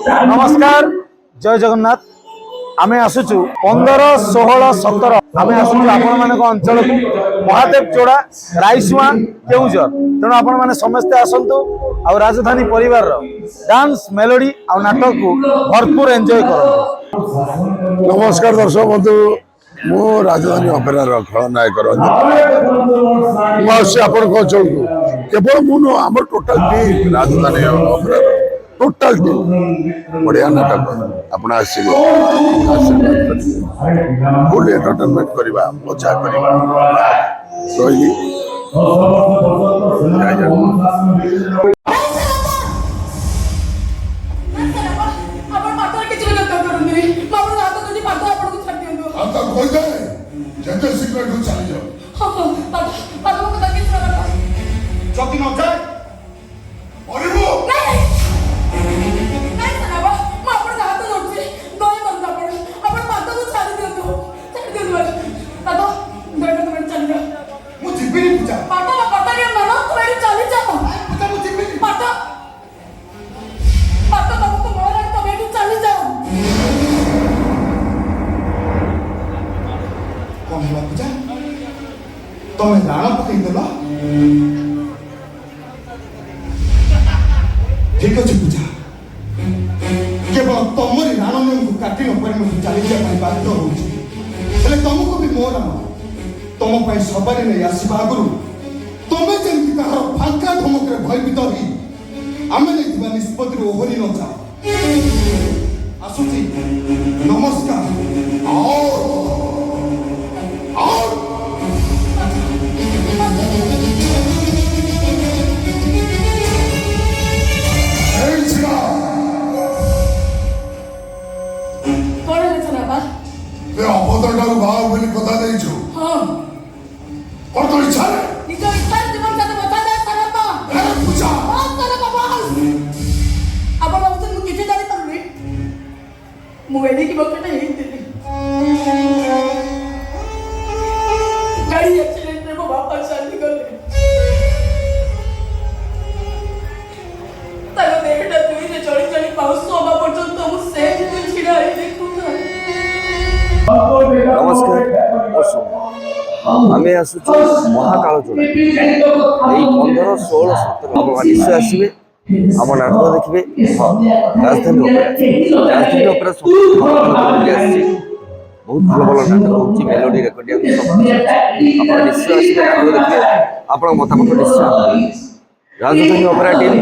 नमस्कार जय जगन्नाथ आमे आसुचु 15 16 17 आमे आसुचु आपण माने अंचल को महादेव जोड़ा राइसुआ केउजर तेणु आपण माने समस्ते आसंतु आ राजधानी परिवार डांस मेलोडी आ नाटक को भरपूर एंजॉय करो। नमस्कार दर्शक बंधु मु राजधानी अपेरार खलनायक रंजित आपण केवल मुझे आम टोटाल टीम राजधानी अपेरार टोटाल टीम बढ़िया नाटक आप फुल एंटरटेनमेंट करवा मजा करवा रही तुम्हें राणा पकईदेल ठीक अच्छे पूजा केवल तुमरी राण नियम को काटी न चली बाध्य हो तुमको भी मो राण तुम सवारी नहीं आसवा आगु तुम्हें जमी कह फांका धमक भयभीत हो आम निष्पत्ति ओहरी न जाओ आसुची नमस्कार गाड़ी एक्सीडेंट में वो वापस शादी कर ले ताको देहटा दुई ने चली चली पाउस सोबा पर्यंत मु से छिड़ा है देखू नमस्कार आमे आसुचु महाकाल जोड़ा यही 15 16 17 आप निश्चय आसवे आम नाटक देखिए राजधानी अपेरा बहुत भल भल नाटक होची मेलोडी रेकर्डिंग सब आप निश्चय आसवे नाटक देखिए आप मतामत निश्चय राजधानी अपेरा टीम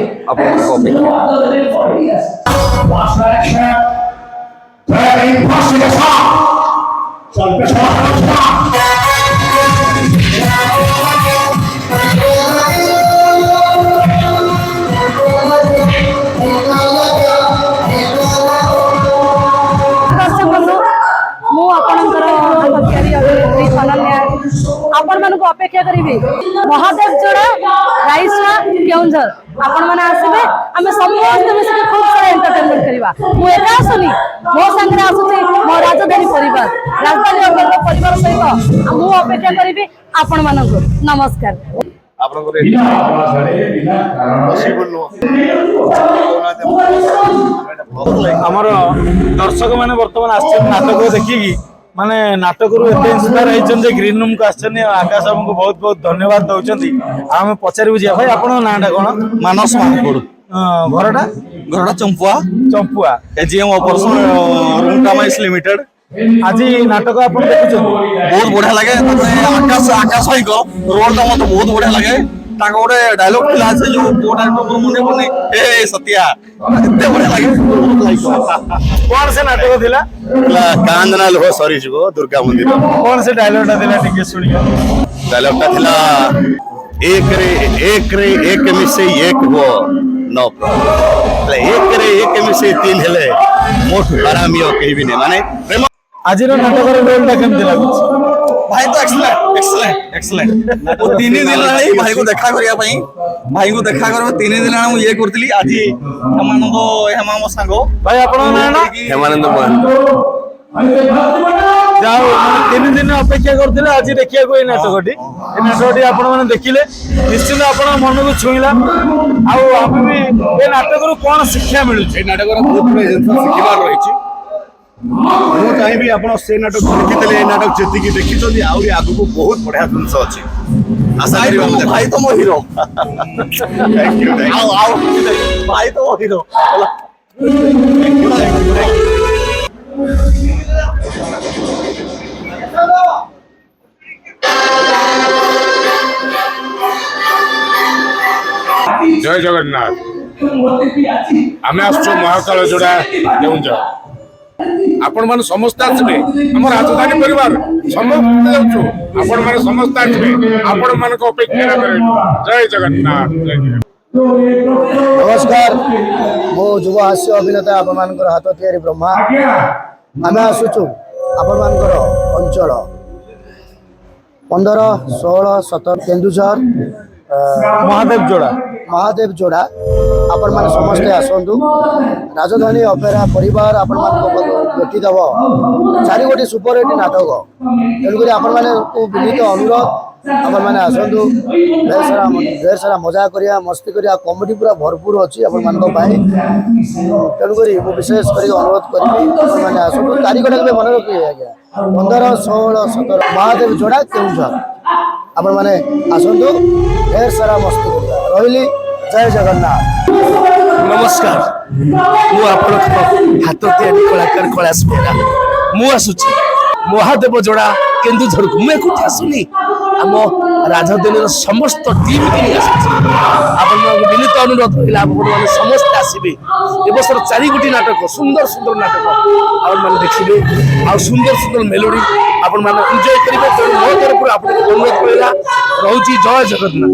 आपण मानक अपेक्षा करी महादेव जोड़ा राइसुआ केउंझर आपण माने आसीबे आमे समस्त मिसके खूब सारा एंटरटेनमेंट करबा मु एका आसुनी मो संगे आसुची मो राजधानी परिवार परिवार सहित मु अपेक्षा करी आपण मानक नमस्कार आमर दर्शक मैंने बर्तमान आस नाटक देखिकी माने नाटक इंस्पायर होती ग्रीन रूम को आसछन आकाश बाबू को बहुत बहुत धन्यवाद दौरान आम पचार भाई आप नाटा कौन मानस महापुर घरटा चंपुआ चंपुआ एजीएम ऑपरेशन रूमटामाइस लिमिटेड आज नाटक आप बहुत बढ़िया लगे आकाश आकाश रोल टा मत बहुत बढ़िया लगे गोटे डायलॉग थिला से जो डायरेक्टर मने पड़े ए सत्या एते बढ़िया लगे कौन से नाटक थिला कांदना लो सॉरी जुगो दुर्गा मंदिर कौन से डायलॉग टा थिला टिके सुनियो डायलॉग टा थिला एक रे एक में से एक हो नो एक रे एक में से तीन हेले मोठ हरामियो कहि भी नहीं माने आज नाटक रोल टा केमति लागुछ भाई तो एक्सलेंट एक्सलेंट एक्सलेंट वो 3 दिन रही भाई को देखा करिया पई भाई को देखा करबो 3 दिन मु ये करतली आज हेमानंद हेमा मो सांगो भाई आपण ना हेमानंद ଯାହା ହଉ ମାନେ 3 ଦିନ ଅପେକ୍ଷା କରୁଥିଲେ ଆଜି ଦେଖିବାକୁ ଏଇ ନାଟକଟି ଆପଣ ମାନେ ଦେଖିଲେ ନିଶ୍ଚିନ୍ତ ଆପଣଙ୍କ ମନକୁ ଛୁଇଁଲା। ଆଉ ଆମେ ବି ଏ ନାଟକରୁ କଣ ଶିକ୍ଷା ମିଳୁଛି? এই নাটকର ବହୁତ ଗୁଡ଼ାଏ ଜିନିଷ ଶିଖିବାର ରହିଛି। ମୁଁ ଚାହିଁବି ଆପଣ ସେ ନାଟକ ଦେଖିଥିଲେ ଏ ନାଟକ ଯେତିକି ଦେଖିଛନ୍ତି ଆହୁରି ଆଗକୁ ବହୁତ ବଢିଆ ଜିନିଷ ଅଛି। ଆଶା କରିବା ଭାଇ ତ ମୋ ହିରୋ ଆଉ ଭାଇ ତ ମୋ ହିରୋ ଜୟ ଜଗନ୍ନାଥ। ଆମେ ଆସୁଛୁ ମହାକାଳ ଯୋଡ଼ା କେଉଁଝର। ଆପଣ ମାନେ ସମସ୍ତେ ଆସିବେ, ଆମ ରାଜଧାନୀ ପରିବାର ସମସ୍ତେ ଯାଉଛୁ, ଆପଣ ମାନେ ସମସ୍ତେ ଆସିବେ, ଆପଣ ମାନଙ୍କ ଅପେକ୍ଷା କରିବୁ। ଜୟ ଜଗନ୍ନାଥ। नमस्कार मो युव हास्य अभिनेता आपणकर हाथ तैयारी ब्रह्मा आम आसुचु आपणकर अंचल 15, 16, 17 केन्दुझर महादेव जोड़ा आपण मैंने समस्ते आसतु। राजधानी अपेरा परिवार आपण भेटिदेव 4 गोटी सुपरहिट नाटक तेणुक आपण विनीत अनुरोध आपण मैंने आसतु। ढेर सारा मजा करिया मस्ती करिया कॉमेडी पूरा भरपूर अच्छी आपण तेणुक विशेष कर अनुरोध करी मैंने आसतु। तारीखटा के मन रखिए आज्ञा 15, 16, 17 महादेव जोड़ा केन्दुझर आपण मैंने आसतु। ढेर सारा मस्ती करिया रही। जय जगन्नाथ। नमस्कार मु आपण हाथ तैयारी कलाकार कैलाश बेहरा मु आसुची महादेव जोड़ा केन्दुझर को मैं कुछ आसुनी आम राजधानी समस्त टीम के आपण विनीत अनुरोध रहा आपण मैंने समस्त आसबे। ए बर्षर 4 गोटी नाटक सुंदर सुंदर नाटक आपण मैंने देखिए आ सुंदर सुंदर मेलोडी आपण मैंने एंजॉय करेंगे। तेणु मो तरफ आपको अनुरोध करा रोची। जय जगन्नाथ।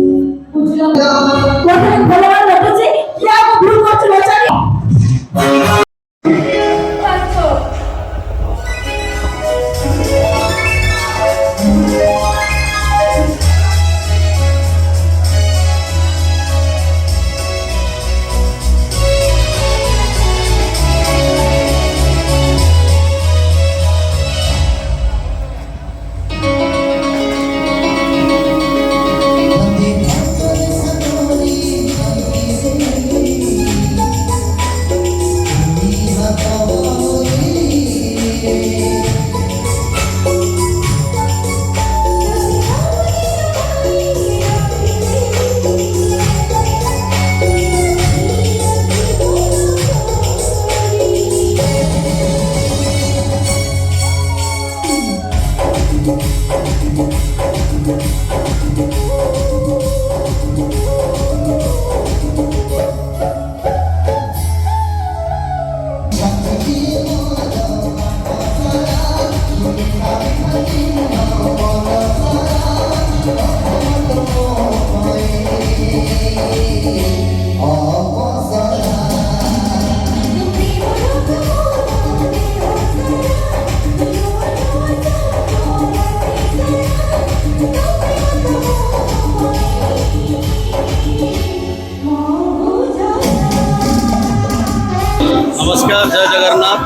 नमस्कार जय जगन्नाथ।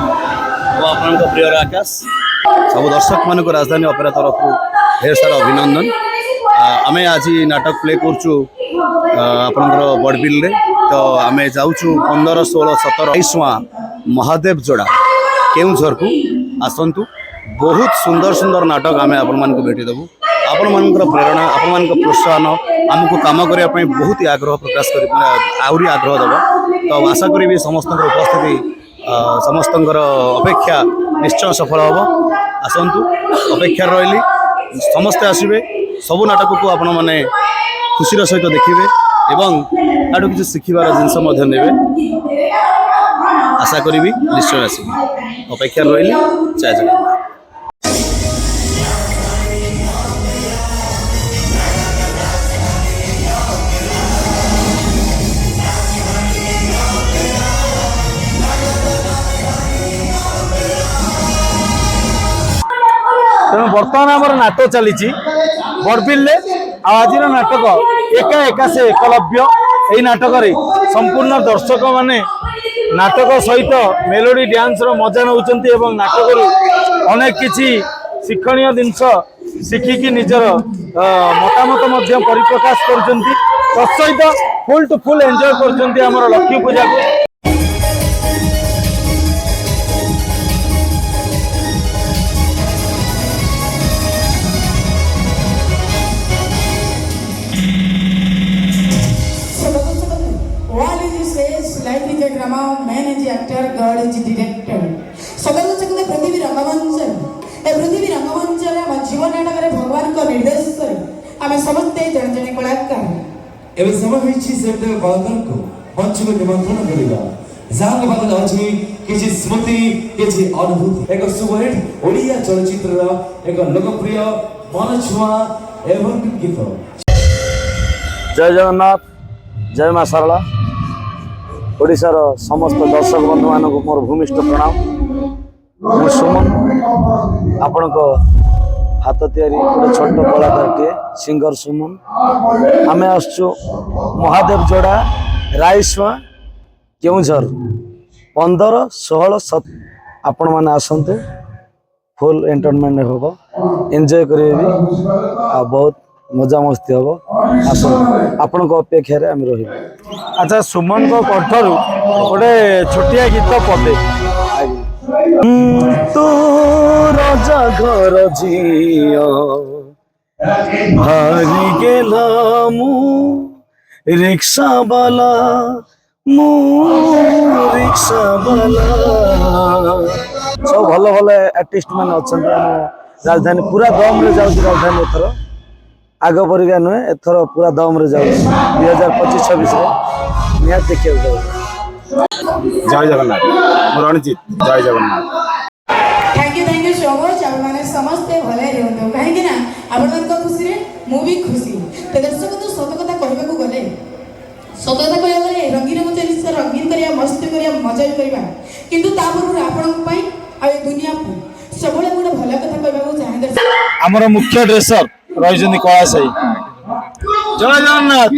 वो आपन प्रिय आकाश सब दर्शक मान राजधानी अपेरा तरफ ढेर सारा अभिनंदन। आम आज नाटक प्ले करचु आपनकर बड़बिल रे तो आम जाऊँ 15, 16, 17, 22वां महादेव जोड़ा केउझर को आसतु। बहुत सुंदर सुंदर नाटक आम आपण मान भेटिदेवु। आपण मान प्रेरणा आपण मान प्रोत्साहन आमको काम करने बहुत ही आग्रह प्रकाश कर आहरी आग्रह दब। तो आशा करी समस्त उपस्थिति समस्त अपेक्षा निश्चय सफल हम। आसतु अपेक्षा रही समस्ते आसबे सबू नाटक को आपण मैंने खुशी सहित देखिए एवं आठू किसी शिखबार जिनस ने आशा करी निश्चय आसबे। अपेक्षा रही। जय जगन्नाथ। तेणु बर्तमान आम नाटक चली बड़बिल आज नाटक एका एका से एकलव्य। यही नाटक संपूर्ण दर्शक माने नाटक सहित मेलोडी डांस रो मजा नौकरी नाटक अनेक किसी ଶିକ୍ଷଣୀୟ ଜିନିଷ ଶିଖିକି ନିଜର ମତାମତ ମଧ୍ୟ ପରିପ୍ରକାଶ କରୁଛନ୍ତି। ତତ୍ସହିତ ଫୁଲ୍ ଟୁ ଫୁଲ୍ ଏନ୍ଜୟ କରୁଛନ୍ତି ଆମର ଲକ୍ଷ୍ମୀ ପୂଜାକୁ। All is stage, life is a drama, man is actor, God is director. सगल जगत पृथ्वी रंगमंच ए पृथ्वी रंगमंच आम जीवन नाटक भगवान को निर्देश कर आम समस्त जन जन कलाकार एवं समय होइछि सेते कलाकार को मंच को निमंत्रण करिबा जांग बात अछि किछि स्मृति किछि अनुभूति एक सुपरहिट ओडिया चलचित्र एक लोकप्रिय मन छुआ एवं गीत। जय जगन्नाथ, जय मां शारला। ओडिशार समस्त दर्शक बंधु मानक मोर भूमिष्ठ प्रणाम। मु सुमन आपण हाथ तैयारी गोटे छोट कलाकारटे सिंगर सुमन। आम आसचु महादेव जोड़ा रायसुआ केउझर 15, 16, 17 आपण मैंने आसतु फुल एंटरटेनमेंट हम एंजॉय करेंगे भी आ बहुत मजा मस्ती हम आस आपण अपेक्षा आम रही। अच्छा सुमन को कंठर गोटे छोटिया गीत पदे तू राजा घर झिया भारी गेला मु रिक्शा वाला मु रिक्शा वाला सब भल भल आर्टिस्ट मैंने अच्छा राजधानी पूरा दम रे जाऊँ राजधानी एथर आग परिका नुहे एथर पूरा दम रे जाऊँ 2025-26 निहात देखिए जाऊँ। जय जगन्नाथ रणजीत जय Jagannath. Thank you so much. आप माने समस्ते भले रहंतो काहे ना आपण मन को खुशी रे मु भी खुशी। तो दर्शक तो सत कथा कहबा को गले सत कथा कहबा गले रंगीन मच निश्चय रंगीन करिया मस्ती करिया मजा करिया किंतु ता पूर्व आपण पई आ दुनिया को सबले गुड भला कथा कहबा को चाहे दर्शक आमर मुख्य ड्रेसर रही कला साई। जय जगन्नाथ।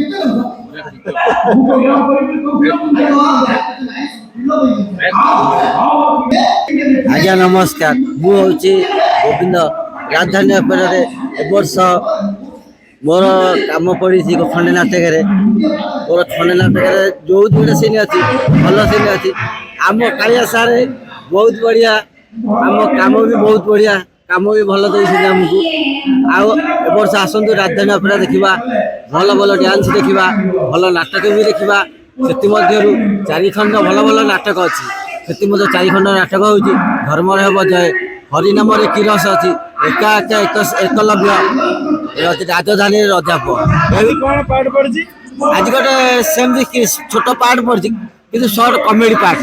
आज्ञा नमस्कार। मु हूँ गोविंद राजधानी अपेरा वर्ष मोर कम पड़ी खंडे नाटक मोर खंडे नाटक जो दुटा सीन अच्छी भल सीन अच्छी आम कालिया सार बहुत बढ़िया आम कम भी बहुत बढ़िया कम भी भल देते आमको आवर्ष आसतु राजधानी अपेरा देखा भल भल डांस देखा भल नाटक भी देखा से चारि खंड भल भल नाटक अच्छी से 4 खंड नाटक हूँ धर्म हम जय हरिनाम किरस अच्छी एका एकलव्य राजधानी रजा पुआ आज गोटे सेमती छोट पार्ट पड़ी कि short comedy part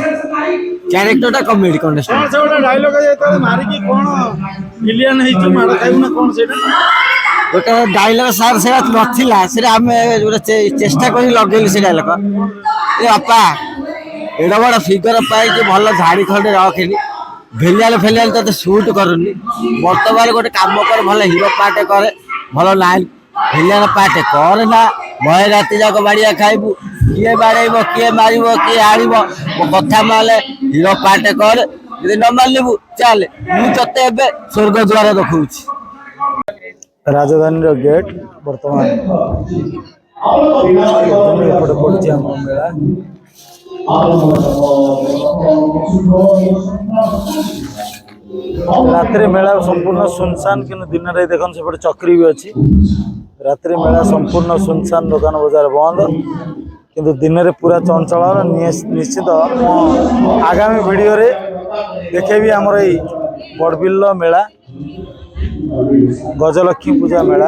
character comedy contestant गोटे डायलग सार से नथिला से आम गोटे चेष्टा कर लगे से डायलग बापा एड बड़ फिगर पाई भल झाड़ी खंडे रखनी भेलियाल फेलियाल तो सुट करूनी बर्तमान गोटे काम कर भल हिरो पार्ट करे भल लाइन भेलियाल पार्ट कर ना भय राति जाक बाड़िया खाइबू किए बाड़ेब किए मार किए आड़ कथा मारे हिरो पार्ट कर न मानलु चल मुझे स्वर्ग द्वार देखा राजधानी गेट बर्तमान एपटे पड़ी आम मेला रात्रि मेला संपूर्ण सुनसान कि दिन में देखन से चक्री भी अच्छी रात्रि मेला संपूर्ण सुनसान दुकान बजार बंद किंतु दिन में पूरा चंचल निश्चित आगामी वीडियो रे देखेबी आमर ये बड़बिल मेला गजलक्ष्मी पूजा मेला।